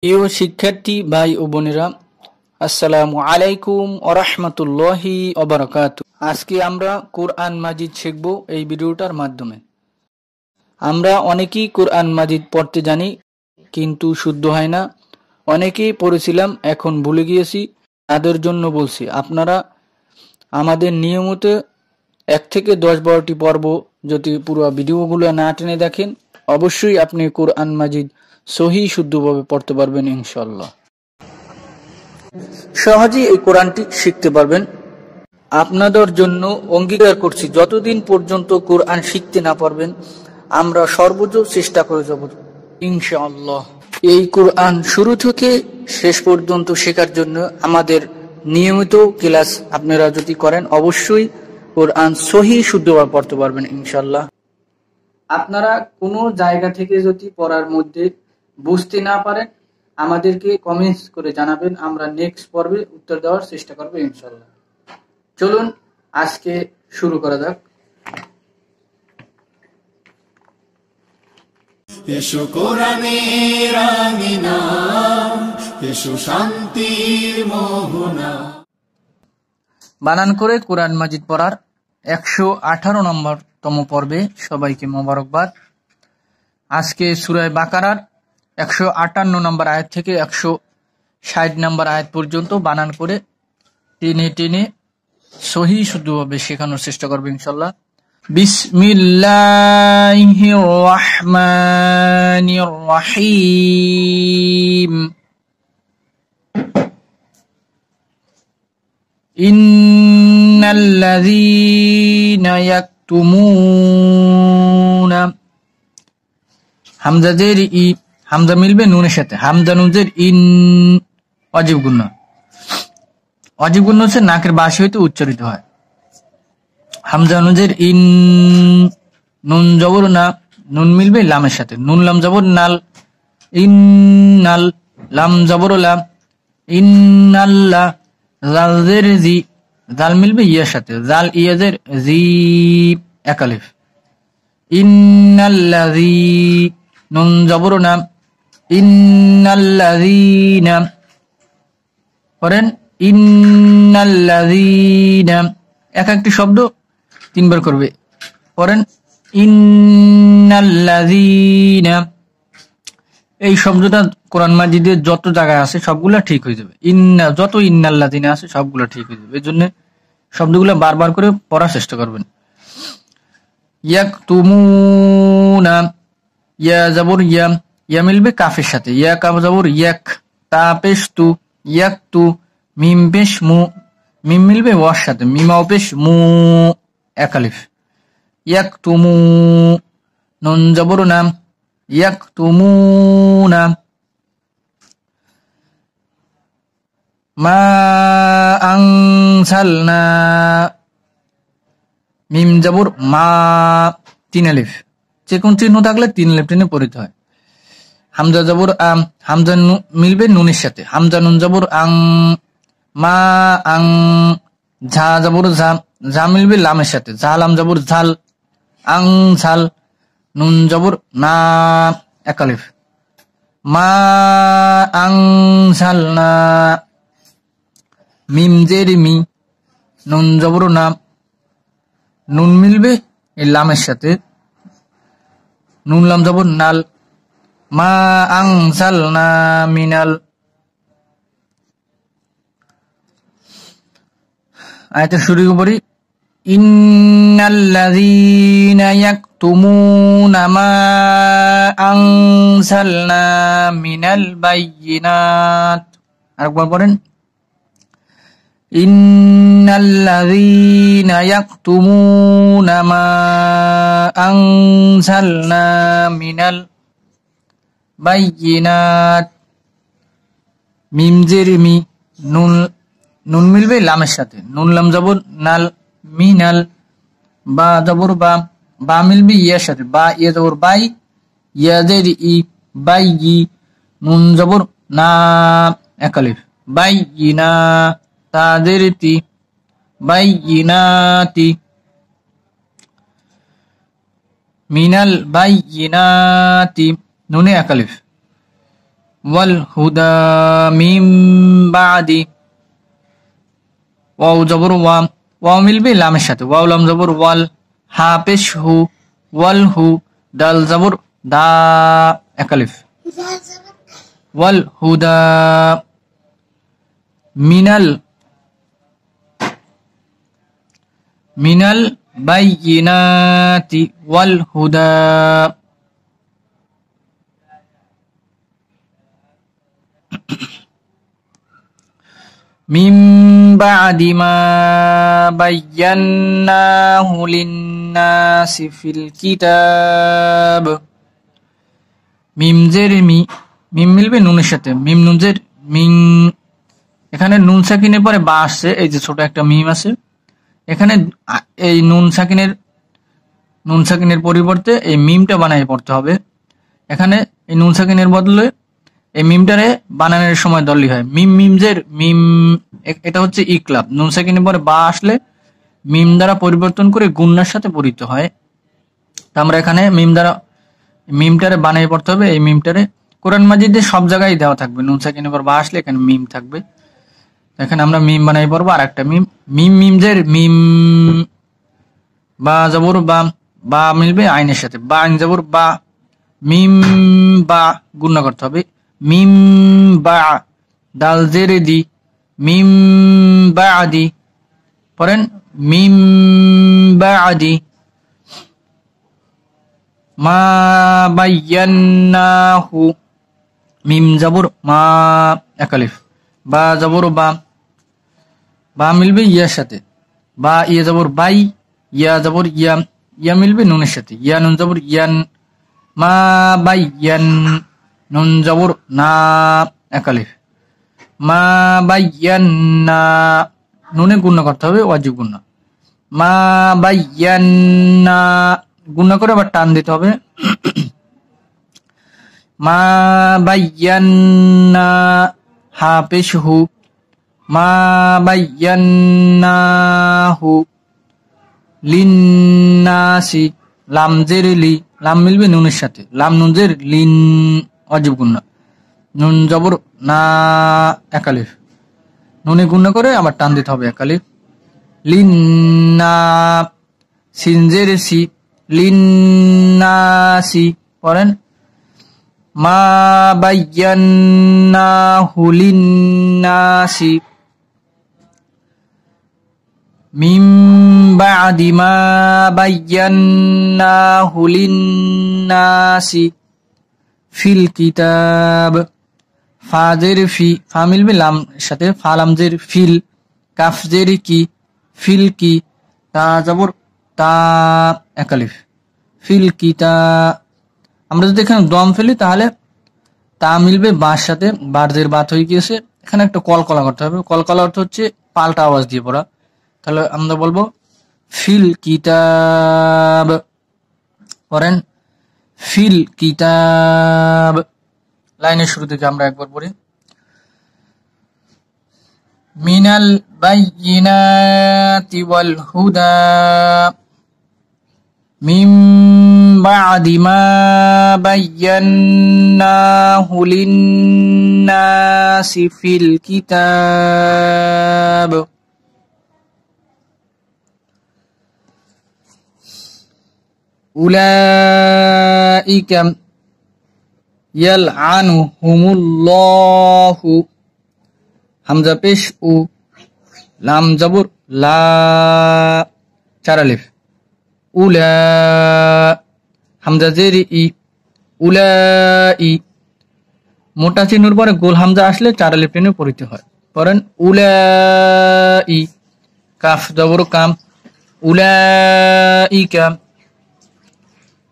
প্রিয় শিক্ষার্থী ভাই ও বোনেরা, আসসালামু আলাইকুম ওয়া রাহমাতুল্লাহি ওয়া বারাকাতুহু। আজকে আমরা কোরআন মাজিদ শিখব এই ভিডিওটার মাধ্যমে। আমরা অনেকেই কোরআন মাজিদ পড়তে জানি, কিন্তু শুদ্ধ হয় না। অনেকেই পড়েছিলাম, এখন ভুলে গিয়েছি। তাদের জন্য বলছি, আপনারা আমাদের নিয়মিত 1 থেকে 10-12টি পর্ব যদি পুরো ভিডিওগুলো না টেনে দেখেন, অবশ্যই আপনি কোরআন মাজিদ সহি শুদ্ধভাবে পড়তে পারবেন ইনশাআল্লাহ। সহজেই এই কোরআনটি শিখতে পারবেন। আপনাদের জন্য অঙ্গীকার করছি, যতদিন পর্যন্ত কোরআন শিখতে না পারবেন, আমরা সর্বোচ্চ চেষ্টা করে যাব ইনশাআল্লাহ। এই কোরআন শুরু থেকে শেষ পর্যন্ত শেখার জন্য আমাদের নিয়মিত ক্লাস আপনারা যদি করেন, অবশ্যই কোরআন সহি শুদ্ধভাবে পড়তে পারবেন ইনশাআল্লাহ। আপনারা কোনো জায়গা থেকে যদি পড়ার মধ্যে বুঝতে না পারেন, আমাদেরকে কমেন্টস করে জানাবেন, আমরা নেক্সট পর্বে উত্তর দেওয়ার চেষ্টা করবো ইনশাআল্লাহ। চলুন আজকে শুরু করা যাক। এসো কোরআনের আমিনা, এসো শান্তির মোহনা। বানান করে কোরআন মাজিদ পড়ার 118 নম্বরতম পর্বে সবাইকে মোবারকবাদ। আজকে সূরা বাকারার 158 নম্বর আয়াত থেকে 160 নম্বর আয়াত পর্যন্ত বানান করে টেনে টেনে সহি শুদ্ধভাবে শেখানোর চেষ্টা করবো ইনশাআল্লাহ। বিসমিল্লাহির রহমানির রহিম। ইন্নাল্লাযীনা ইয়াকতুমুনা, হামজা জের ই, হামজা মিলবে নুনের সাথে। হামজা নুনের ইন অজীব গুণ। অজীব গুণ হচ্ছে নাকের বাঁশি হইতে উচ্চারিত হয়। হামজা নুনের ইন, নুন জবর না, নুন মিলবে লামের সাথে। নুন লাম জবর নাল, ইন্নাল, লাম জবর লাম, ইন্নাল্লাহ। জাল জের জি, জাল মিলবে ইয়ার সাথে। জাল ইয়াজের জি, এক আলিফ। ইন্নাল্লাযী, নুন জবর না, ইন্নাল্লাযীনা। পড়েন ইন্নাল্লাযীনা, এক একটি শব্দ 3 বার করবে। পড়েন ইন্নাল্লাযীনা। এই শব্দটা কোরআন মাজিদের যত জায়গায় আছে সবগুলা ঠিক হয়ে যাবে। যত ইন্নাল্লাযীনা আছে সবগুলা ঠিক হয়ে যাবে। এই জন্য শব্দগুলো বারবার করে পড়ার চেষ্টা করবেন। ইয়াকতুমুনা, ইয়া জবর ইয়া, ইয়া মিলবে কাফের সাথে। ইয়া কাফ জবর ইয়াক, তা পেশ তু, ইয়াকতু। মিম পেশ মু, মিম মিলবে ওয়ার সাথে। মিমাও পেশ মু, এক আলিফ। ইয়াকতুমু, নুন জবর নাম, ইয়াকতুমুনা। মা আনসালনা, মিম জবর মা, 3 আলিফ। যে কোন চিহ্ন থাকলে 3 আলিফ টেনে পড়িতে হয়। হামজা জবর আম, হামজা মিলবে নুনের সাথে। হামজা নুন জবর আং, মা আং। ঝা জবর ঝা, ঝা মিলবে লামের সাথে। ঝা লাম জবর ঝাল, আং ঝাল। নুন জবর না, এক আলিফ। মা আং ঝাল না। মিম জের মি, নুন জবর না, নুন মিলবে এই লামের সাথে। নুন লাম জবর নাল, মা আনসালনা মিনাল। আয়াতের শুরু করি। ইন্নাল্লাযীনা ইয়াকতুমুনা মা আনসালনা মিনাল বায়্যিনাত। আরেকবার পড়েন। ইন্নাল্লাযীনা ইয়াকতুমুনা মা আনসালনা মিনাল বায়্যিনাত। মিম জের মি, নুন, নুন মিলবে লামের সাথে। নুন লাম জবর নাল, মিনাল। বা জবর বা, বা মিলবে ইয়ার সাথে। বা ইয়া জবর বাই, ইয়া জের ই, বাইয়ি। নুন জবর না, এক আলিফ। বাইয়িনা, তা জের তি, বাইয়িনাতি। মিনাল বাইয়িনাতি, নুনে এক আলিফ। ওয়াল হুদা মিম বাদি, ওয়াও জবর ওয়া, ওয়াও মিলবে লামের সাথে, ওয়াও লাম জবর ওয়াল, হা পেশ হু, ওয়াল হু, দাল জবর দা, এক আলিফ, ওয়াল হুদা মিনাল বাইয়িনাতি ওয়াল হুদা, মিন বাদি মা বায়্যান্নাহু লিন-নাসি ফিল কিতাব, মিম জের মি, মিম মিলবে নুনের সাথে, মিম নুন জের মিং, এখানে নুন সাকিনের পরে বা আসছে, এই যে ছোট একটা মিম আছে, এখানে এই নুন সাকিনের পরিবর্তে এই মিমটা বানাই পড়তে হবে। এখানে এই নুন সাকিনের বদলে এই মিমটারে বানানোর সময় দলি হয় মিম, মিমজের মিম, এটা হচ্ছে ইকলাব। নুন সাকিনের পরে বা আসলে মিম দ্বারা পরিবর্তন করে গুন্নার সাথে পরিত হয়। তা আমরা এখানে মিমটারে বানাই পড়তে হবে। এই মিমটারে কোরআন মাজিদে সব জায়গায় দেওয়া থাকবে, নুন সাকিনের পর বা আসলে এখানে মিম থাকবে। এখানে আমরা মিম বানাই পড়বো, আর একটা মিম, মিমজের মিম, বা জবর বা, বা মিলবে আইনের সাথে, বা আইন জবর বা, মিম বা গুণনা করতে হবে, মিম বা, দাল জের দি, মিম বা আদি, পড়েন মিম বা আদি, মা বায়্যান্নাহু, মিম জবর মা, এক আলিফ, বা জবর বা, বা মিলবে ইয়ার সাথে, বা ইয়া জবর বাই, ইয়া জবর ইয়া, ইয়া মিলবে নুনের সাথে, ইয়া নুন জবর ইয়ান, মা বাইয়ান, নুন জবর না, এক আলিফ, মা বাইয়ান্না, নুনে গুণনা করতে হবে, ওয়াজিব গুণনা, মা বাইয়ান্না, গুণনা করে আবার টান দিতে হবে, মা বাইয়ান্না, হা পেশ হু, মা বাইয়ান্নাহু লিন-নাসি, লাম জের লি, লাম মিলবে নুনের সাথে, লাম নুন জের লিন, ওয়াজিব গুণনা, নুন জবর না, এক আলিফ, নুনে গুণনা করে আবার টান দিতে হবে, এক আলিফ, লিন-না, সিন জের সি, লিন-নাসি, পড়েন মা বায়্যান্নাহু লিন-নাসি, মিম বাদি মা বায়্যান্নাহু লিন-নাসি ফিল কিতাব, ফা জের ফি, ফা মিলবে লাম সাথে, ফা লাম জের ফিল, কাফ জের কি, ফিল কি, তা জবর তা, এক আলিফ, ফিল কিতা, আমরা যদি এখানে দম ফেলি তাহলে তা মিলবে বার সাথে, বার জের বাত হয়ে গিয়েছে, এখানে একটা কলকলা করতে হবে। কলকলা অর্থ হচ্ছে পাল্টা আওয়াজ দিয়ে পড়া। তাহলে আমরা বলবো ফিল কিতাব, পড়েন ফিল কিতাব। লাইনের শুরু থেকে আমরা একবার পড়ি, মিনাল বাইয়িনাতি ওয়াল হুদা মিন বাদি মা বায়্যান্নাহু লিন-নাসি ফিল কিতাব, উলাইকা ইয়ালআনুহুমুল্লাহু, হামজা পেশ উ, লাম জবর লা, চার আলিফ, উলা, হামজা জের ই, উলাই, মোটা চিহ্নের পরে গোল হামজা আসলে চার আলিফ টেনে পড়িতে হয়। পড়েন উলাই, কাফ জবর কাম, উলাইকা,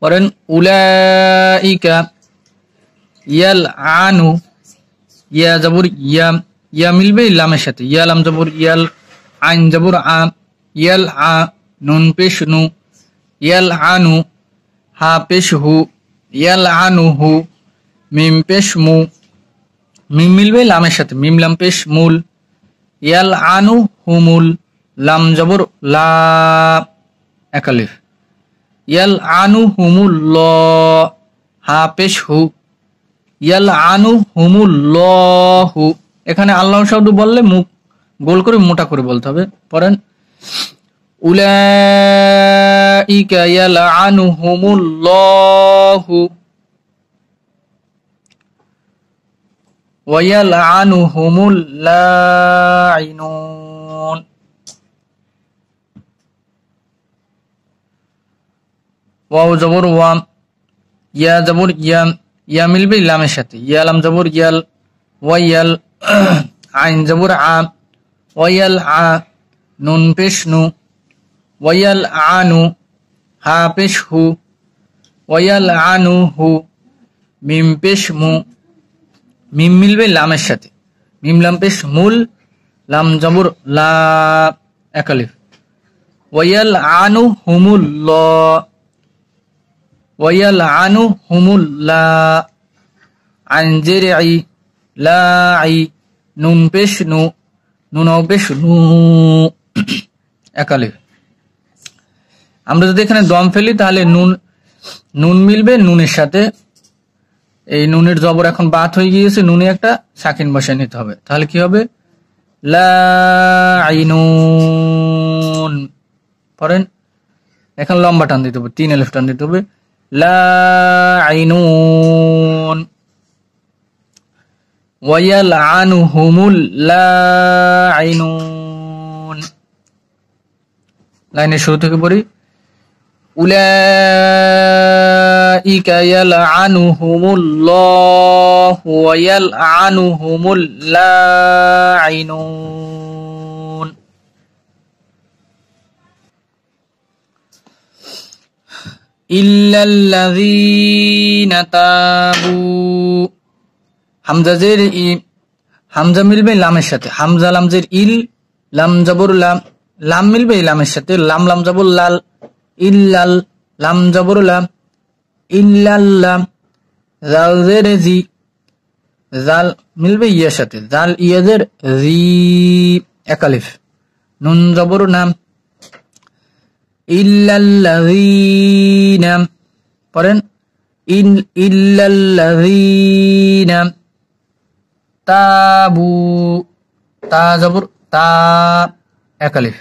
পড়েন উলাইকা, ইয়ালআনু, ইয়া জবর ইয়া, ইয়া মিলবে লামের সাথে, ইয়া লাম জবর ইয়াল, আইন জবর আ, ইয়াল আ, নুন পেশ নু, ইয়াল আনু, হা পেশ হু, ইয়াল আনুহু, মিম পেশ মু, মিম মিলবে লামের সাথে, মিম লাম পেশ মুল, ইয়াল আনু হুমুল, লাম জবর লা, এক আলিফ, ইয়াল আনু হুমুল ল, হা পেশ হু, ইয়ালআনুহুমুল্লাহু, এখানে আল্লাহ শব্দ বললে মুখ গোল করে মোটা করে বলতে হবে। পড়েন উলাইকা ইয়ালআনুহুমুল্লাহু ওয়া ইয়ালআনুহুমুল লাঈনুন। ওয়াও জবর ওয়া, ইয়া জবর ইয়া, ইয়া মিলবে লামের সাথে, ইয়া লাম জবর ইয়াল, ওয়াইয়াল, আইন জবর আ, ওয়াইয়াল আ, নুন পেশ নু, ওয়াইয়াল আনু, হা পেশ হু, ওয়াইয়াল আনু হু, মিম পেশ মু, মিম মিলবে লামের সাথে, মিম লাম পেশ মুল, লাম জবর লা, এক আলিফ, ওয়াইয়াল আনু হুমুল্লাহ, ওয়ায়ালআনুহুমুল্লাহ, আন জিরঈ লাঈ, নুন পেশ নু, নুনাও পেশ নু, এক আলিফ। আমরা যদি এখানে দম ফেলি তাহলে নুন মিলবে নুনের সাথে, এই নুনের জবর এখন বাত হয়ে গিয়েছে, নুনে একটা সাকিন বসায় নিতে হবে, তাহলে কি হবে লাঈনুন। পড়েন এখন লম্বা টান দিতে হবে, 3 আলিফ টান দিতে হবে, লাঈনুন, ওয়ায়ালআনুহুমুল লাঈনুন। লাইনের শুরু থেকে পড়ি, উলাইকা ইয়ালআনুহুমুল্লাহু ওয়া ইয়ালআনুহুমুল লাঈনুন। ইল্লাল্লাযীনা তাবু, হামজা জের ই, হামজা মিলবে লামের সাথে, হামজা লাম জের ইল, লাম জবর লাম, লাম মিলবে লামের সাথে, লাম লাম জবর লাল, ইল্লাল, লাম জবর লাম, ইল্লাল্লাম, জাল জের জি, জাল মিলবে ইয়ার সাথে, জাল ইয়া জের জি, এক আলিফ, নুন জবর নাম, ইল্লাল্লাযীনা, পড়েন ইল্লাল্লাযীনা তাবু, তা জবর তা, এক আলিফ,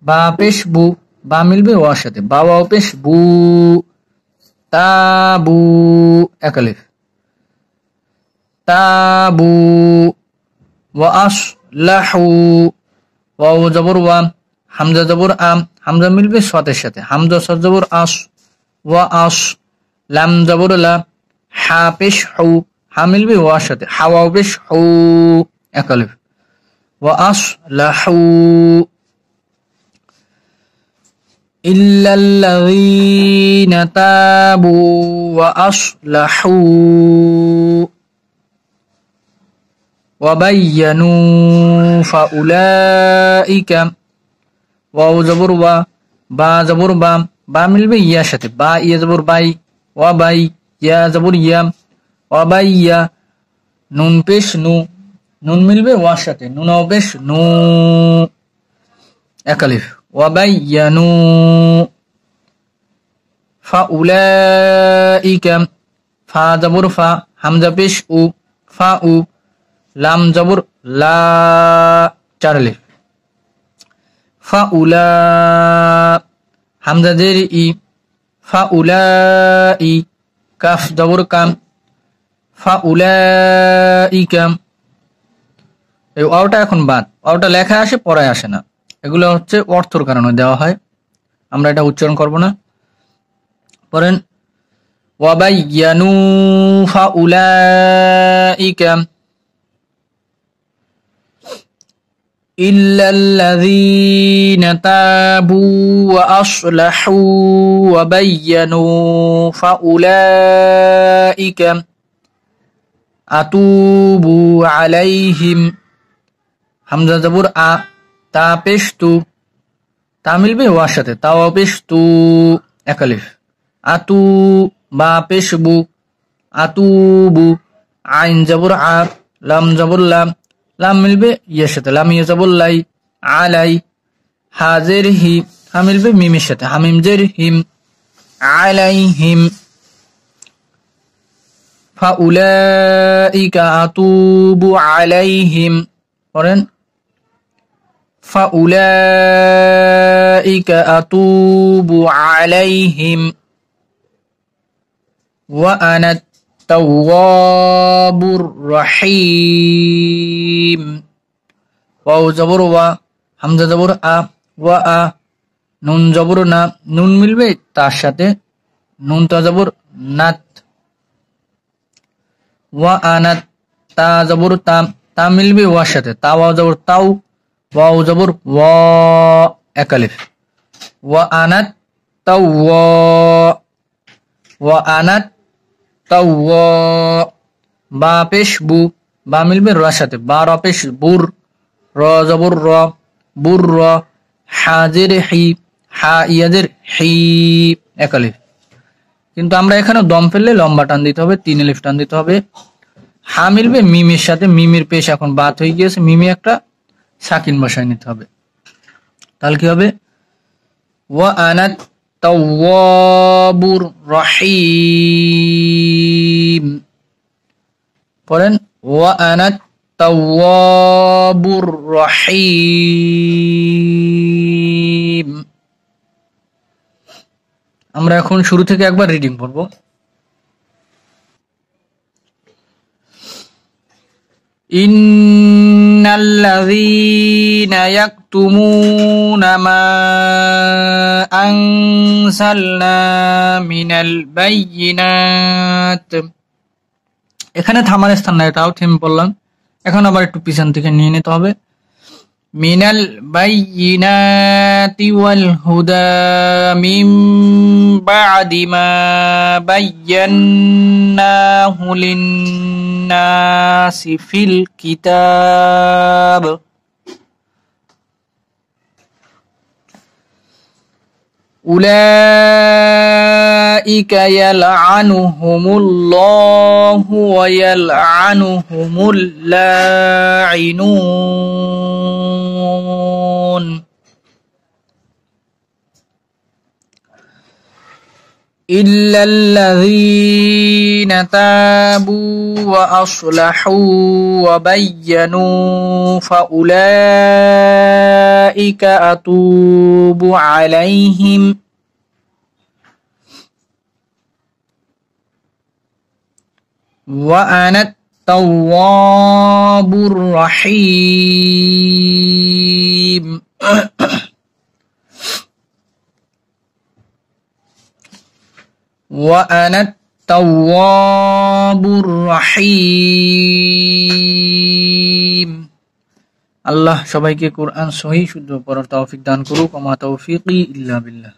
বা পেশ বু, বা মিলবে ওয়ার সাথে, বা ওয়াও পেশ বু, তাবু, এক আলিফ, তাবু, ওয়া আসলাহু, ওয়াও জবর ওয়া, হামজা জবর আম, হামজা মিলবে সতের সাথে, হামজা সদ জবর আস, ওয়া আস, লাম জবর লা, হা পেশ হু, হা মিলবে ওয়ার সাথে, হাওয়াও পেশ হু, এক আলিফ, ওয়া আসলাহু, ইল্লাল্লাযীনা তাবু ওয়া আসলাহু ওয়া বায়্যানু ফাউলাইকা, ওয়াও জবর ওয়া, বা জবর বা, বা মিলবে ইয়ার সাথে, বা ইয়া জবর বাই, ওয়া বাই, ইয়া জবর ইয়া, ওয়া বাইয়া, নুন পেশ নু, নুন মিলবে ওয়ার সাথে, নুনাও পেশ নু, এক আলিফ, ওয়া বায়্যানু ফাউলাইকা, ফা জবর ফা, হামজা পেশ উ, ফা উ, লাম জবর লা, 4 আলিফ, ফাউলা, হামজা জের ই, ফাউলাই, কাফ জবর কাম, ফাউলাইকা, এই ওয়াওটা এখন বাদ, ওয়াওটা লেখা আসে পড়ায় আসে না, এগুলো হচ্ছে অর্থের কারণে দেওয়া হয়, আমরা এটা উচ্চারণ করব না। পড়েন ওয়া বায়্যানু ফাউলাইকা ইল্লাল্লাযীনা তাবু ওয়া আসলাহু ওয়া বায়্যানু ফাউলাইকা আতুবু আলাইহিম, হামজা জবর আ, তা পেশ তু, তা মিলবে ওয়ার সাথে, তাও পেশ তু, এক আলিফ, আতু, বা পেশ বু, আতুবু, আইন জবর আ, লাম জবর লাম, লাম মিলবে ইয়ের সাথে, লাম ইয়ে জবর লাই, আলাই, হাজের হি, হা মিলবে মিমের সাথে, হামিম জের হিম, আলাইহিম, ফাউলাইকা আতুবু আলাইহিম পড়েন ফাউলাইকা আতুবু আলাইহিম ওয়া আনা তাওয়াবুর রহিম ওয়াও জবর ওয়া হামজা জবর আ ওয়া আ নুন জবর না নুন মিলবে তার সাথে নুন তা জবর নাত ওয়া আনাত তা জবর তা তা মিলবে ওয়ার সাথে তা ওয়া জবর তাও ওয়াও জবর ওয়া এক আলিফ ওয়া আনাত তাও ওয়া আনাত তাও বা পেশ বু বা মিলবে র সাথে বা র পেশ বুর র জবর র বুর র হাজির হি হা ইয়াজের হি এক আলিফ কিন্তু আমরা এখানে দম ফেললে লম্বা টান দিতে হবে 3 আলিফ টান দিতে হবে হা মিলবে মিমের সাথে মিমের পেশ এখন বাত হয়ে গিয়েছে মিমে একটা সাকিন বসায় নিতে হবে তাহলে কি হবে ওয়া আনাত তাওয়াবুর রহিম পড়েন ওয়া আনাত তাওয়াবুর রহিম আমরা এখন শুরু থেকে একবার রিডিং পড়ব ইন্নাল্লাযীনা ইয়াকতুমুনা মা আনসালনা মিনাল বায়্যিনাত এখানে থামার স্থান না এটাও থেমে পড়লাম এখন আবার একটু পিছন থেকে নিয়ে নিতে হবে মিনাল বায়্যিনাতি ওয়াল হুদা মিন বা'দি মা বায়্যান্নাহু লিন-নাসি ফিল কিতাব উলাইকা ইয়ালআনুহুমুল্লাহু ওয়া ইয়ালআনুহুমুল লাঈনুন ইল্লাল্লাযীনা তাবু ওয়া আসলাহু ওয়া বায়্যানু ফাউলাইকা আতুবু আলাইহিম ওয়া আনা তাওয়াবুর রহিম ওয়া আনা তাওয়াবুর রহিম আল্লাহ সবাইকে কোরআন সহিহ শুদ্ধ পড়ার তৌফিক দান করুক ওয়া মা তৌফিকি ইল্লা বিল্লাহ